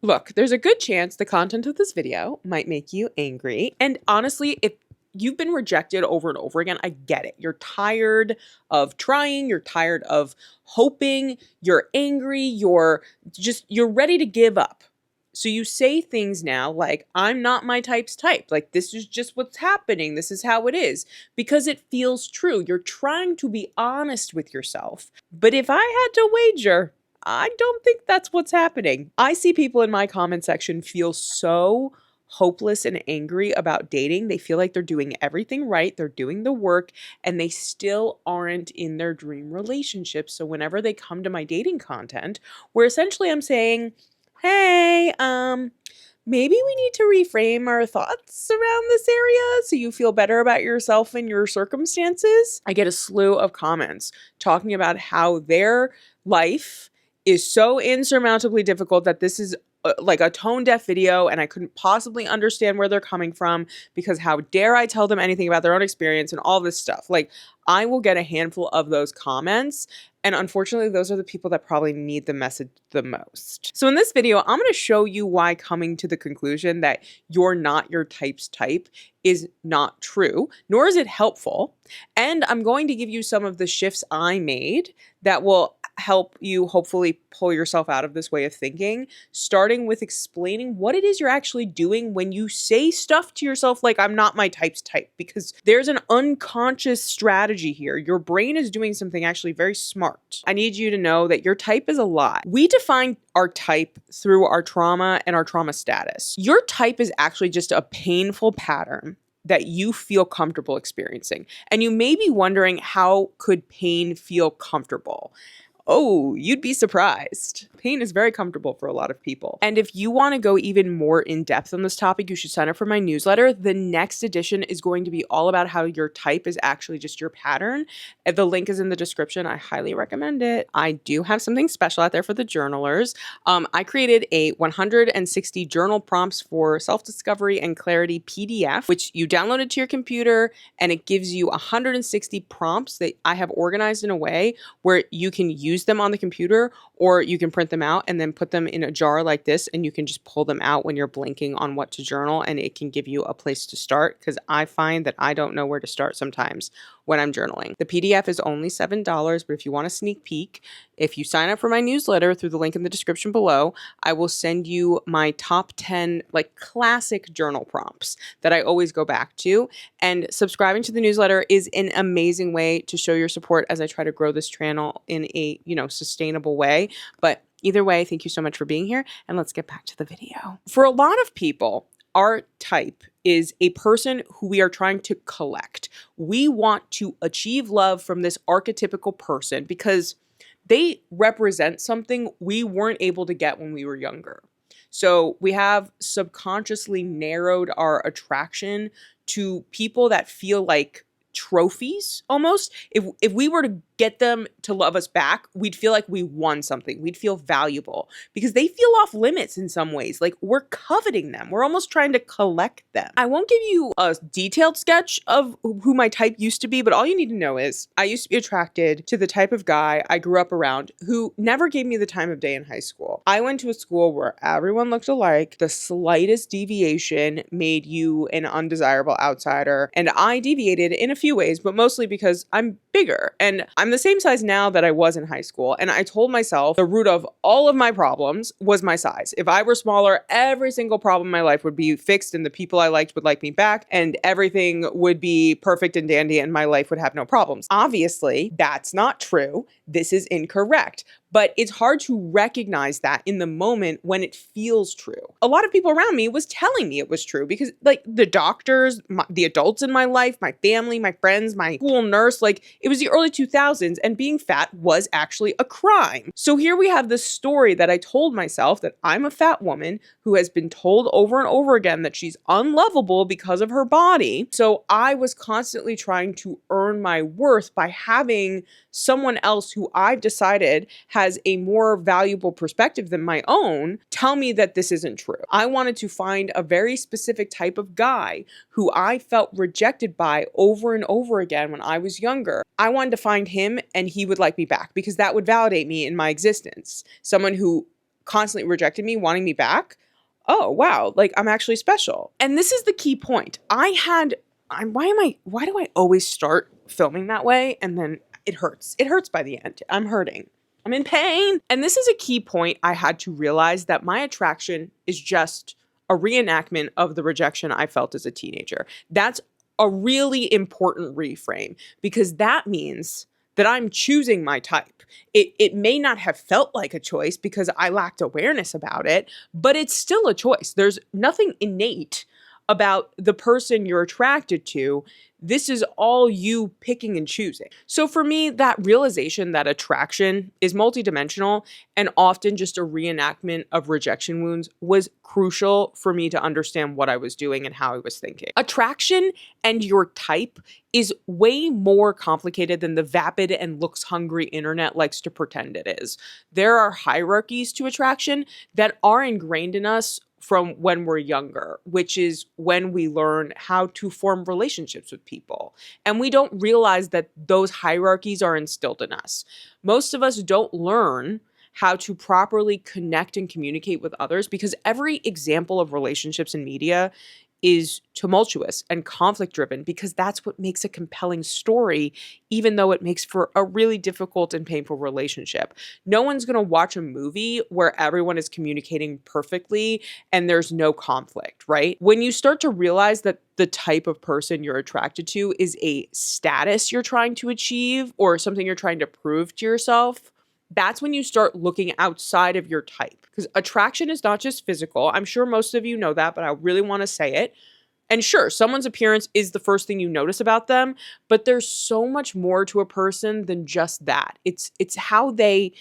Look, there's a good chance the content of this video might make you angry. And honestly, if you've been rejected over and over again, I get it. You're tired of trying, you're tired of hoping, you're angry, you're ready to give up. So you say things now like, I'm not my type's type. Like, this is just what's happening. This is how it is. Because it feels true. You're trying to be honest with yourself. But if I had to wager, I don't think that's what's happening. I see people in my comment section feel so hopeless and angry about dating. They feel like they're doing everything right. They're doing the work and they still aren't in their dream relationship. So whenever they come to my dating content, where essentially I'm saying, hey, maybe we need to reframe our thoughts around this area so you feel better about yourself and your circumstances, I get a slew of comments talking about how their life is so insurmountably difficult that this is like a tone-deaf video and I couldn't possibly understand where they're coming from because how dare I tell them anything about their own experience and all this stuff. Like, I will get a handful of those comments, and unfortunately those are the people that probably need the message the most. So in this video, I'm going to show you why coming to the conclusion that you're not your type's type is not true, nor is it helpful. And I'm going to give you some of the shifts I made that will help you hopefully pull yourself out of this way of thinking, starting with explaining what it is you're actually doing when you say stuff to yourself like, I'm not my type's type, because there's an unconscious strategy here. Your brain is doing something actually very smart. I need you to know that your type is a lot. We define our type through our trauma and our trauma status. Your type is actually just a painful pattern that you feel comfortable experiencing. And you may be wondering, how could pain feel comfortable? Oh, you'd be surprised. Pain is very comfortable for a lot of people. And if you want to go even more in depth on this topic, you should sign up for my newsletter. The next edition is going to be all about how your type is actually just your pattern. The link is in the description. I highly recommend it. I do have something special out there for the journalers. I created a 160 journal prompts for self-discovery and clarity PDF, which you download it to your computer, and it gives you 160 prompts that I have organized in a way where you can use them on the computer, or you can print them out and then put them in a jar like this, and you can just pull them out when you're blanking on what to journal, and it can give you a place to start, because I find that I don't know where to start sometimes when I'm journaling. The PDF is only $7, but if you want a sneak peek, if you sign up for my newsletter through the link in the description below, I will send you my top 10 like classic journal prompts that I always go back to. And subscribing to the newsletter is an amazing way to show your support as I try to grow this channel in a, sustainable way. But either way, thank you so much for being here, and let's get back to the video. For a lot of people, our type is a person who we are trying to collect. We want to achieve love from this archetypical person because they represent something we weren't able to get when we were younger. So we have subconsciously narrowed our attraction to people that feel like trophies almost. If we were to get them to love us back, we'd feel like we won something. We'd feel valuable because they feel off limits in some ways. Like, we're coveting them. We're almost trying to collect them. I won't give you a detailed sketch of who my type used to be, but all you need to know is I used to be attracted to the type of guy I grew up around who never gave me the time of day in high school. I went to a school where everyone looked alike. The slightest deviation made you an undesirable outsider. And I deviated in a few ways, but mostly because I'm bigger. And I'm the same size now that I was in high school, and I told myself the root of all of my problems was my size. If I were smaller, every single problem in my life would be fixed, and the people I liked would like me back, and everything would be perfect and dandy, and my life would have no problems. Obviously, that's not true. This is incorrect. But it's hard to recognize that in the moment when it feels true. A lot of people around me was telling me it was true because, like, the doctors, the adults in my life, my family, my friends, my school nurse, like, it was the early 2000s and being fat was actually a crime. So here we have this story that I told myself that I'm a fat woman who has been told over and over again that she's unlovable because of her body. So I was constantly trying to earn my worth by having someone else who I've decided has a more valuable perspective than my own tell me that this isn't true. I wanted to find a very specific type of guy who I felt rejected by over and over again when I was younger. I wanted to find him and he would like me back because that would validate me in my existence. Someone who constantly rejected me, wanting me back, oh, wow, like I'm actually special. And this is the key point. Why do I always start filming that way? And then it hurts. It hurts by the end. I'm hurting. I'm in pain. And this is a key point I had to realize, that my attraction is just a reenactment of the rejection I felt as a teenager. That's a really important reframe, because that means that I'm choosing my type. It may not have felt like a choice because I lacked awareness about it, but it's still a choice. There's nothing innate about the person you're attracted to. This is all you picking and choosing. So for me, that realization that attraction is multidimensional and often just a reenactment of rejection wounds was crucial for me to understand what I was doing and how I was thinking. Attraction and your type is way more complicated than the vapid and looks hungry internet likes to pretend it is. There are hierarchies to attraction that are ingrained in us from when we're younger, which is when we learn how to form relationships with people. And we don't realize that those hierarchies are instilled in us. Most of us don't learn how to properly connect and communicate with others because every example of relationships in media is tumultuous and conflict driven, because that's what makes a compelling story, even though it makes for a really difficult and painful relationship. No one's going to watch a movie where everyone is communicating perfectly and there's no conflict, right? When you start to realize that the type of person you're attracted to is a status you're trying to achieve or something you're trying to prove to yourself, that's when you start looking outside of your type. Because attraction is not just physical. I'm sure most of you know that, but I really want to say it. And sure, someone's appearance is the first thing you notice about them, but there's so much more to a person than just that. It's how they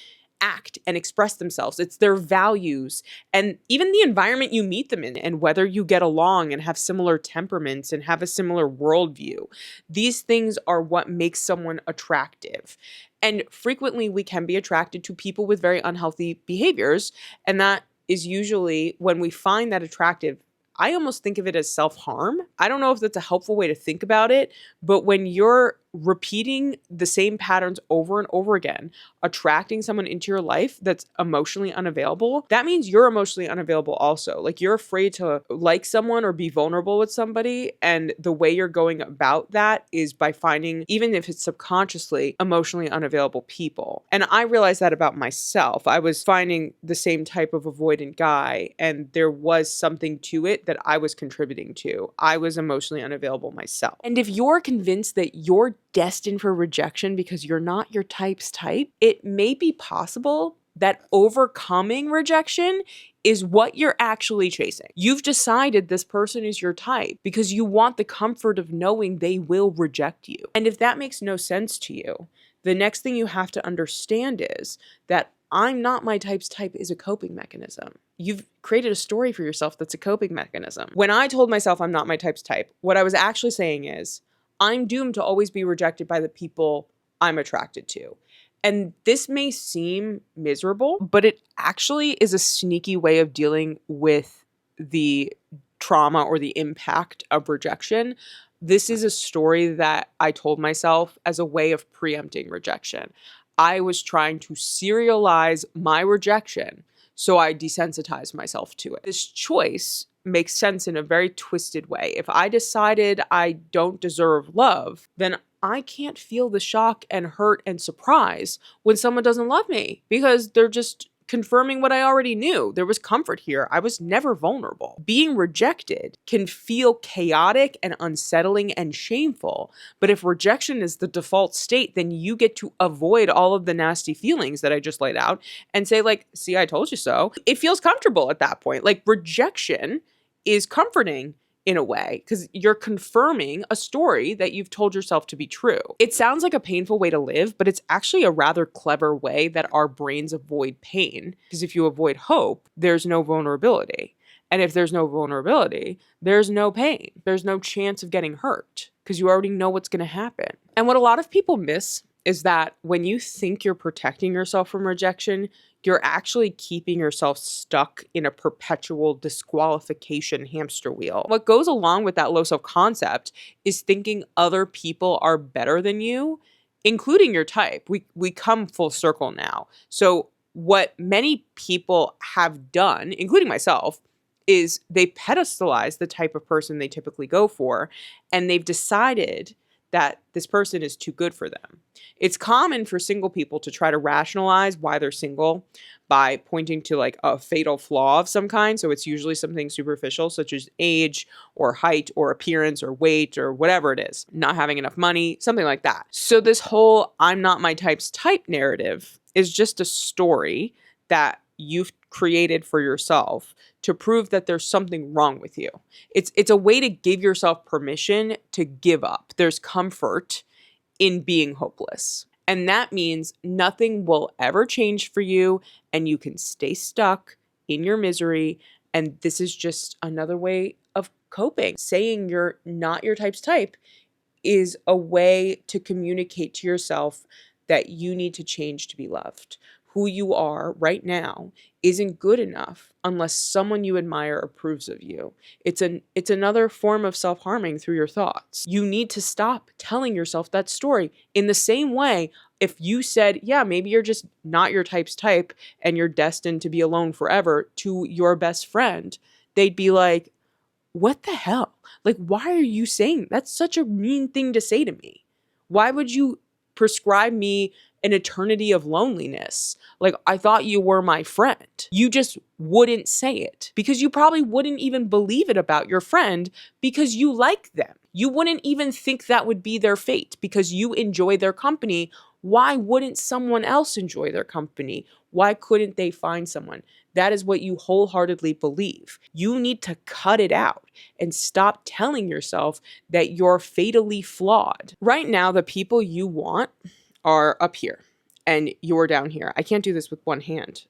act and express themselves. It's their values and even the environment you meet them in, and whether you get along and have similar temperaments and have a similar worldview. These things are what makes someone attractive. And frequently we can be attracted to people with very unhealthy behaviors. And that is usually when we find that attractive. I almost think of it as self-harm. I don't know if that's a helpful way to think about it, but when you're repeating the same patterns over and over again, attracting someone into your life that's emotionally unavailable, that means you're emotionally unavailable also. Like, you're afraid to like someone or be vulnerable with somebody, and the way you're going about that is by finding, even if it's subconsciously, emotionally unavailable people. And I realized that about myself. I was finding the same type of avoidant guy, and there was something to it that I was contributing to. I was emotionally unavailable myself. And if you're convinced that you're destined for rejection because you're not your type's type, it may be possible that overcoming rejection is what you're actually chasing. You've decided this person is your type because you want the comfort of knowing they will reject you. And if that makes no sense to you, the next thing you have to understand is that I'm not my type's type is a coping mechanism. You've created a story for yourself that's a coping mechanism. When I told myself I'm not my type's type, what I was actually saying is, I'm doomed to always be rejected by the people I'm attracted to. And this may seem miserable, but it actually is a sneaky way of dealing with the trauma or the impact of rejection. This is a story that I told myself as a way of preempting rejection. I was trying to serialize my rejection, so I desensitized myself to it. This choice makes sense in a very twisted way. If I decided I don't deserve love, then I can't feel the shock and hurt and surprise when someone doesn't love me, because they're just confirming what I already knew. There was comfort here. I was never vulnerable. Being rejected can feel chaotic and unsettling and shameful, but if rejection is the default state, then you get to avoid all of the nasty feelings that I just laid out and say, like, see, I told you so. It feels comfortable at that point. Like, rejection is comforting in a way, because you're confirming a story that you've told yourself to be true. It sounds like a painful way to live, but it's actually a rather clever way that our brains avoid pain. Because if you avoid hope, there's no vulnerability. And if there's no vulnerability, there's no pain. There's no chance of getting hurt because you already know what's going to happen. And what a lot of people miss is that when you think you're protecting yourself from rejection, you're actually keeping yourself stuck in a perpetual disqualification hamster wheel. What goes along with that low self-concept is thinking other people are better than you, including your type. We come full circle now. So what many people have done, including myself, is they pedestalize the type of person they typically go for, and they've decided that this person is too good for them. It's common for single people to try to rationalize why they're single by pointing to like a fatal flaw of some kind. So it's usually something superficial, such as age or height or appearance or weight or whatever it is, not having enough money, something like that. So this whole "I'm not my type's type" narrative is just a story that you've created for yourself to prove that there's something wrong with you. It's a way to give yourself permission to give up. There's comfort in being hopeless. And that means nothing will ever change for you and you can stay stuck in your misery. And this is just another way of coping. Saying you're not your type's type is a way to communicate to yourself that you need to change to be loved. Who you are right now isn't good enough unless someone you admire approves of you. It's another form of self-harming through your thoughts. You need to stop telling yourself that story. In the same way, if you said, yeah, maybe you're just not your type's type and you're destined to be alone forever to your best friend, they'd be like, what the hell? Like, why are you saying that's such a mean thing to say to me? Why would you prescribe me an eternity of loneliness? Like, I thought you were my friend. You just wouldn't say it because you probably wouldn't even believe it about your friend because you like them. You wouldn't even think that would be their fate because you enjoy their company. Why wouldn't someone else enjoy their company? Why couldn't they find someone? That is what you wholeheartedly believe. You need to cut it out and stop telling yourself that you're fatally flawed. Right now, the people you want are up here and you're down here. I can't do this with one hand.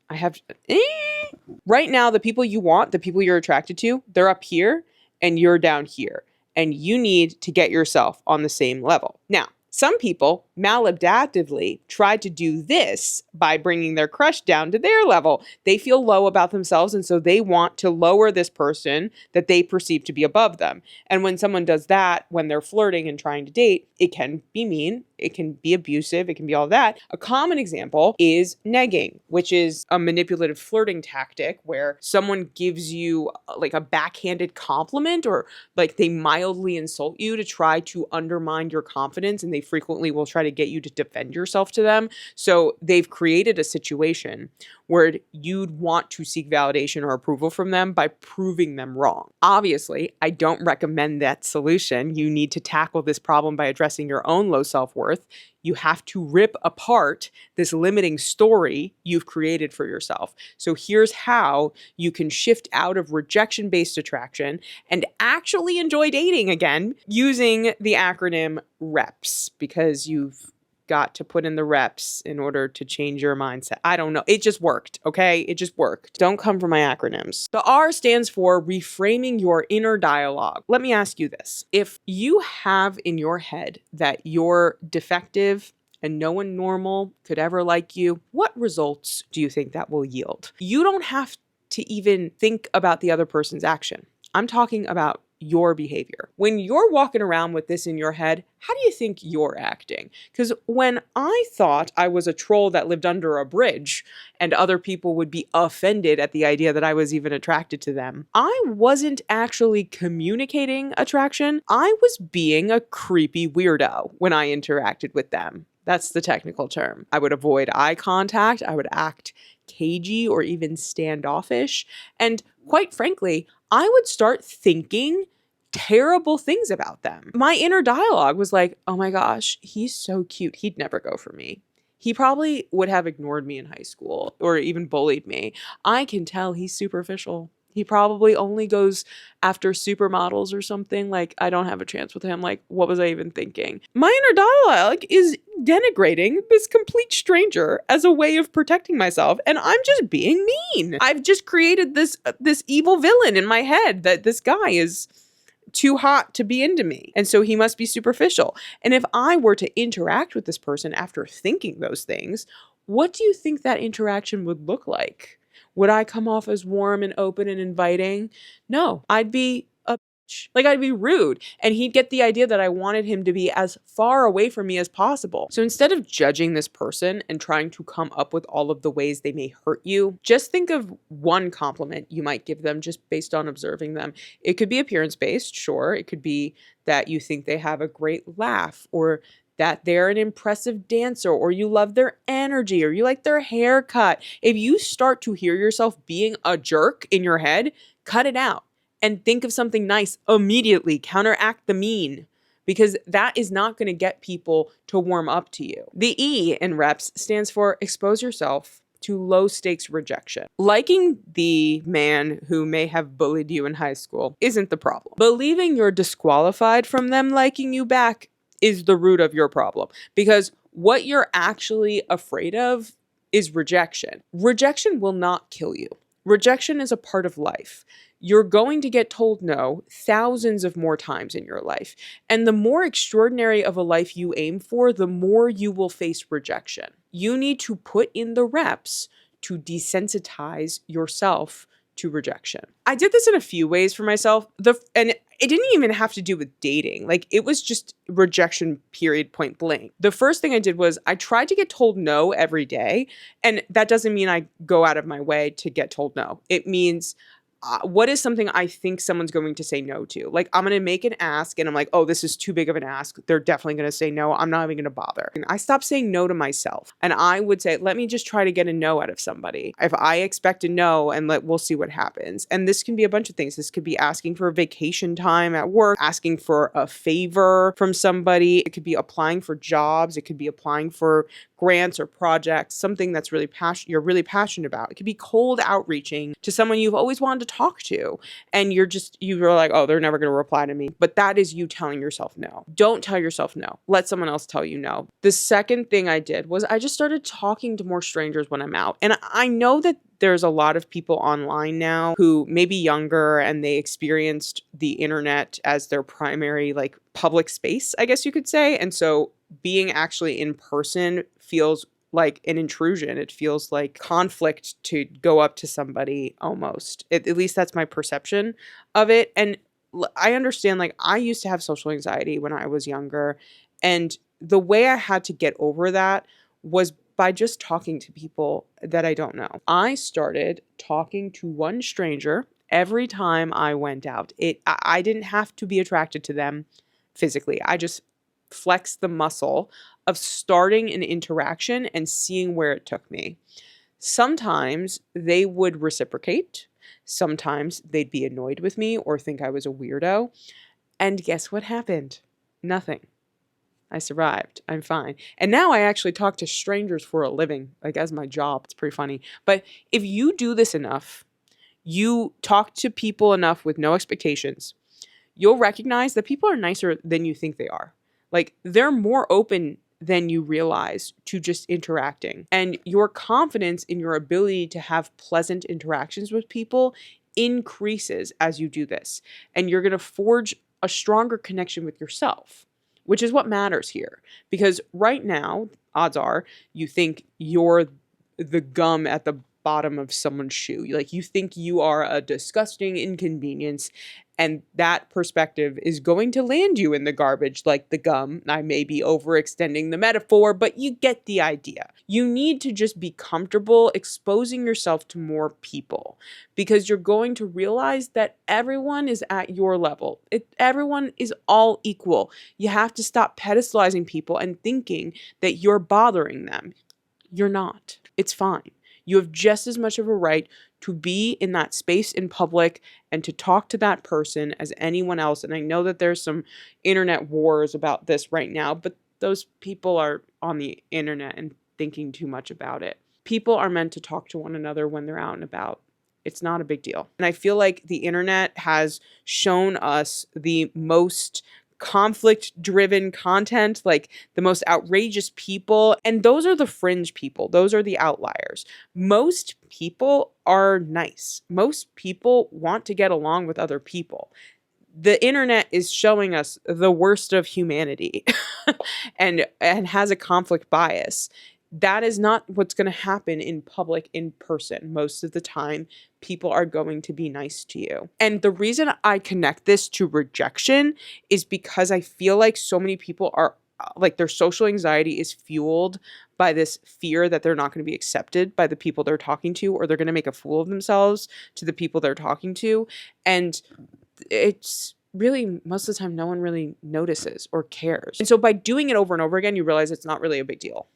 Right now, the people you want, the people you're attracted to, they're up here and you're down here. And you need to get yourself on the same level. Now, some people maladaptively try to do this by bringing their crush down to their level. They feel low about themselves, and so they want to lower this person that they perceive to be above them. And when someone does that, when they're flirting and trying to date, it can be mean, it can be abusive, it can be all that. A common example is negging, which is a manipulative flirting tactic where someone gives you like a backhanded compliment or like they mildly insult you to try to undermine your confidence, and they frequently will try to get you to defend yourself to them. So they've created a situation where you'd want to seek validation or approval from them by proving them wrong. Obviously, I don't recommend that solution. You need to tackle this problem by addressing your own low self-worth. You have to rip apart this limiting story you've created for yourself. So here's how you can shift out of rejection-based attraction and actually enjoy dating again using the acronym R.E.P.S, because you've got to put in the reps in order to change your mindset. I don't know. It just worked, okay? It just worked. Don't come for my acronyms. The R stands for reframing your inner dialogue. Let me ask you this. If you have in your head that you're defective and no one normal could ever like you, what results do you think that will yield? You don't have to even think about the other person's action. I'm talking about your behavior. When you're walking around with this in your head, how do you think you're acting? Because when I thought I was a troll that lived under a bridge and other people would be offended at the idea that I was even attracted to them, I wasn't actually communicating attraction. I was being a creepy weirdo when I interacted with them. That's the technical term. I would avoid eye contact. I would act cagey or even standoffish. And quite frankly, I would start thinking terrible things about them. My inner dialogue was like, oh my gosh, he's so cute. He'd never go for me. He probably would have ignored me in high school or even bullied me. I can tell he's superficial. He probably only goes after supermodels or something. Like, I don't have a chance with him. Like, what was I even thinking? My inner dialogue is denigrating this complete stranger as a way of protecting myself. And I'm just being mean. I've just created this evil villain in my head that this guy is too hot to be into me. And so he must be superficial. And if I were to interact with this person after thinking those things, what do you think that interaction would look like? Would I come off as warm and open and inviting? No, I'd be Like, I'd be rude. And he'd get the idea that I wanted him to be as far away from me as possible. So instead of judging this person and trying to come up with all of the ways they may hurt you, just think of one compliment you might give them just based on observing them. It could be appearance-based, sure. It could be that you think they have a great laugh, or that they're an impressive dancer, or you love their energy, or you like their haircut. If you start to hear yourself being a jerk in your head, cut it out and think of something nice immediately. Counteract the mean, because that is not going to get people to warm up to you. The E in R.E.P.S stands for expose yourself to low stakes rejection. Liking the man who may have bullied you in high school isn't the problem. Believing you're disqualified from them liking you back is the root of your problem, because what you're actually afraid of is rejection. Rejection will not kill you. Rejection is a part of life. You're going to get told no thousands of more times in your life. And the more extraordinary of a life you aim for, the more you will face rejection. You need to put in the reps to desensitize yourself to rejection. I did this in a few ways for myself. And it didn't even have to do with dating. Like, it was just rejection, period, point blank. The first thing I did was I tried to get told no every day. And that doesn't mean I go out of my way to get told no. It means what is something I think someone's going to say no to? Like, I'm going to make an ask and I'm like, oh, this is too big of an ask. They're definitely going to say no. I'm not even going to bother. And I stopped saying no to myself. And I would say, let me just try to get a no out of somebody. If I expect a no, and we'll see what happens. And this can be a bunch of things. This could be asking for vacation time at work, asking for a favor from somebody. It could be applying for jobs. It could be applying for grants or projects, something that's you're really passionate about. It could be cold outreaching to someone you've always wanted to talk to, and you're like, oh, they're never going to reply to me. But that is you telling yourself no. Don't tell yourself no. Let someone else tell you no. The second thing I did was I just started talking to more strangers when I'm out. And I know that there's a lot of people online now who may be younger and they experienced the internet as their primary, like, public space, I guess you could say. And so being actually in person feels like an intrusion. It feels like conflict to go up to somebody almost. At least that's my perception of it. And I understand, like, I used to have social anxiety when I was younger. And the way I had to get over that was by just talking to people that I don't know. I started talking to one stranger every time I went out. I didn't have to be attracted to them physically. I just flexed the muscle of starting an interaction and seeing where it took me. Sometimes they would reciprocate. Sometimes they'd be annoyed with me or think I was a weirdo. And guess what happened? Nothing. I survived. I'm fine. And now I actually talk to strangers for a living, like, as my job. It's pretty funny. But if you do this enough, you talk to people enough with no expectations, you'll recognize that people are nicer than you think they are. Like, they're more open than you realize to just interacting. And your confidence in your ability to have pleasant interactions with people increases as you do this. And you're going to forge a stronger connection with yourself, which is what matters here. Because right now, odds are, you think you're the gum at the bottom of someone's shoe. Like, you think you are a disgusting inconvenience, and that perspective is going to land you in the garbage like the gum. I may be overextending the metaphor, but you get the idea. You need to just be comfortable exposing yourself to more people, because you're going to realize that everyone is at your level. Everyone is all equal. You have to stop pedestalizing people and thinking that you're bothering them. You're not. It's fine. You have just as much of a right to be in that space in public and to talk to that person as anyone else. And I know that there's some internet wars about this right now, but those people are on the internet and thinking too much about it. People are meant to talk to one another when they're out and about. It's not a big deal. And I feel like the internet has shown us the most conflict-driven content, like the most outrageous people. And those are the fringe people. Those are the outliers. Most people are nice. Most people want to get along with other people. The internet is showing us the worst of humanity and has a conflict bias. that is not what's going to happen in public in person. Most of the time, people are going to be nice to you. And the reason I connect this to rejection is because I feel like so many people are like their social anxiety is fueled by this fear that they're not going to be accepted by the people they're talking to, or they're going to make a fool of themselves to the people they're talking to. And it's really, most of the time, no one really notices or cares. And so by doing it over and over again, you realize it's not really a big deal.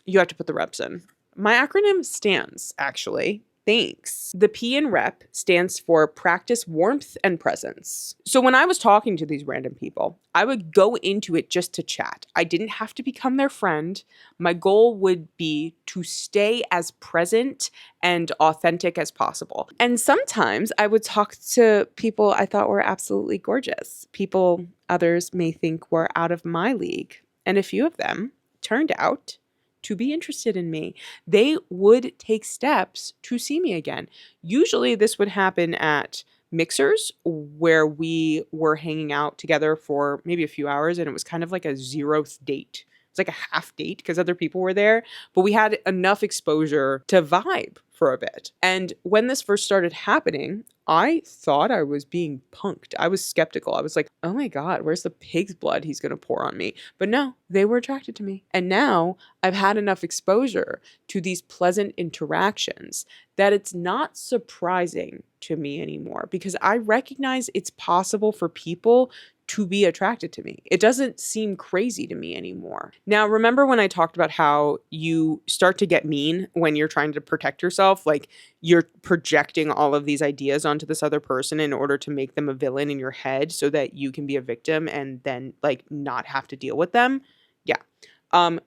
You have to put the reps in. My acronym stands, actually. Thanks. The P in REP stands for practice warmth and presence. So when I was talking to these random people, I would go into it just to chat. I didn't have to become their friend. My goal would be to stay as present and authentic as possible. And sometimes I would talk to people I thought were absolutely gorgeous. People others may think were out of my league. And a few of them turned out to be interested in me. They would take steps to see me again. Usually this would happen at mixers where we were hanging out together for maybe a few hours, and it was kind of like a 0th date. It's like a half date because other people were there, but we had enough exposure to vibe for a bit. And when this first started happening, I thought I was being punked. I was skeptical. I was like, oh my God, where's the pig's blood he's going to pour on me? But no, they were attracted to me. And now I've had enough exposure to these pleasant interactions that it's not surprising to me anymore, because I recognize it's possible for people to be attracted to me. It doesn't seem crazy to me anymore. Now, remember when I talked about how you start to get mean when you're trying to protect yourself? Like you're projecting all of these ideas onto this other person in order to make them a villain in your head so that you can be a victim and then like not have to deal with them. Yeah.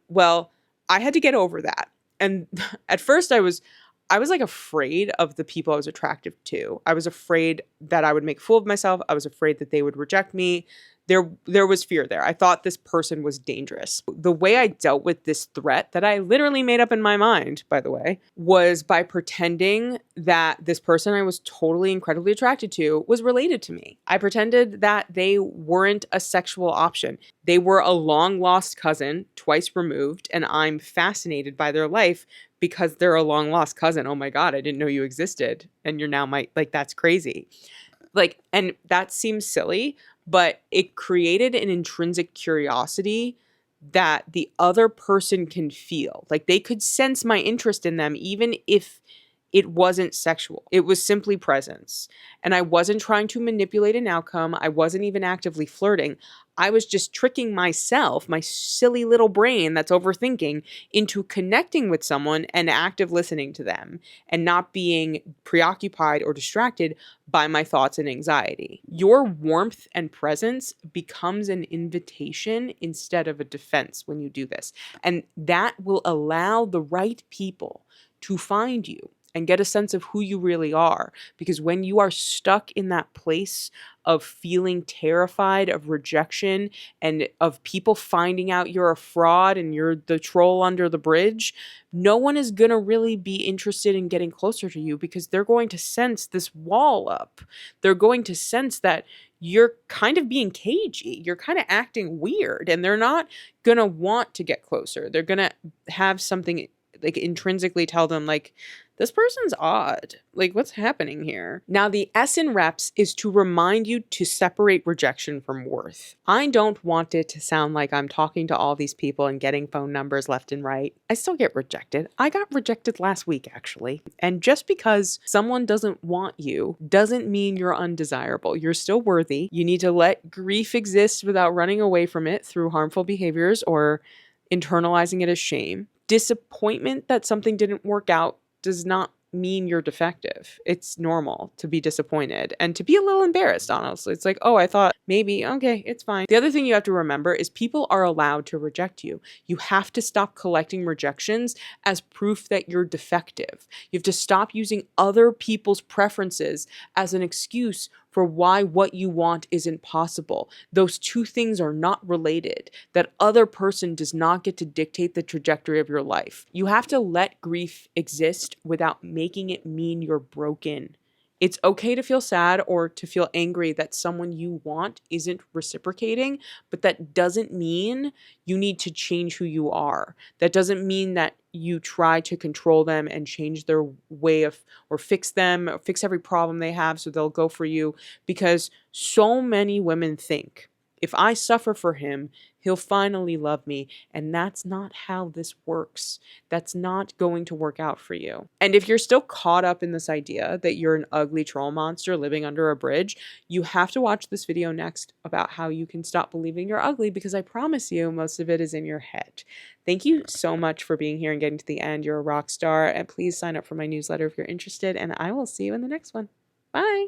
Well, I had to get over that. And at first I was like afraid of the people I was attracted to. I was afraid that I would make a fool of myself. I was afraid that they would reject me. There was fear there. I thought this person was dangerous. The way I dealt with this threat that I literally made up in my mind, by the way, was by pretending that this person I was totally incredibly attracted to was related to me. I pretended that they weren't a sexual option. They were a long lost cousin, twice removed, and I'm fascinated by their life because they're a long lost cousin. Oh my God, I didn't know you existed. And you're now that's crazy. And that seems silly, but it created an intrinsic curiosity that the other person can feel. Like they could sense my interest in them, even if it wasn't sexual. It was simply presence. And I wasn't trying to manipulate an outcome. I wasn't even actively flirting. I was just tricking myself, my silly little brain that's overthinking, into connecting with someone and active listening to them and not being preoccupied or distracted by my thoughts and anxiety. Your warmth and presence becomes an invitation instead of a defense when you do this. And that will allow the right people to find you and get a sense of who you really are. Because when you are stuck in that place of feeling terrified of rejection and of people finding out you're a fraud and you're the troll under the bridge, no one is going to really be interested in getting closer to you because they're going to sense this wall up. They're going to sense that you're kind of being cagey. You're kind of acting weird, and they're not going to want to get closer. They're going to have something like intrinsically tell them like, this person's odd. Like, what's happening here? Now, the S in reps is to remind you to separate rejection from worth. I don't want it to sound like I'm talking to all these people and getting phone numbers left and right. I still get rejected. I got rejected last week, actually. And just because someone doesn't want you doesn't mean you're undesirable. You're still worthy. You need to let grief exist without running away from it through harmful behaviors or internalizing it as shame. Disappointment that something didn't work out does not mean you're defective. It's normal to be disappointed and to be a little embarrassed, honestly. It's like, oh, I thought maybe, okay, it's fine. The other thing you have to remember is people are allowed to reject you. You have to stop collecting rejections as proof that you're defective. You have to stop using other people's preferences as an excuse for why what you want isn't possible. Those two things are not related. That other person does not get to dictate the trajectory of your life. You have to let grief exist without making it mean you're broken. It's okay to feel sad or to feel angry that someone you want isn't reciprocating, but that doesn't mean you need to change who you are. That doesn't mean that you try to control them and change their way of, or fix them, or fix every problem they have so they'll go for you. Because so many women think, if I suffer for him, he'll finally love me. And that's not how this works. That's not going to work out for you. And if you're still caught up in this idea that you're an ugly troll monster living under a bridge, you have to watch this video next about how you can stop believing you're ugly, because I promise you most of it is in your head. Thank you so much for being here and getting to the end. You're a rock star. And please sign up for my newsletter if you're interested. And I will see you in the next one. Bye.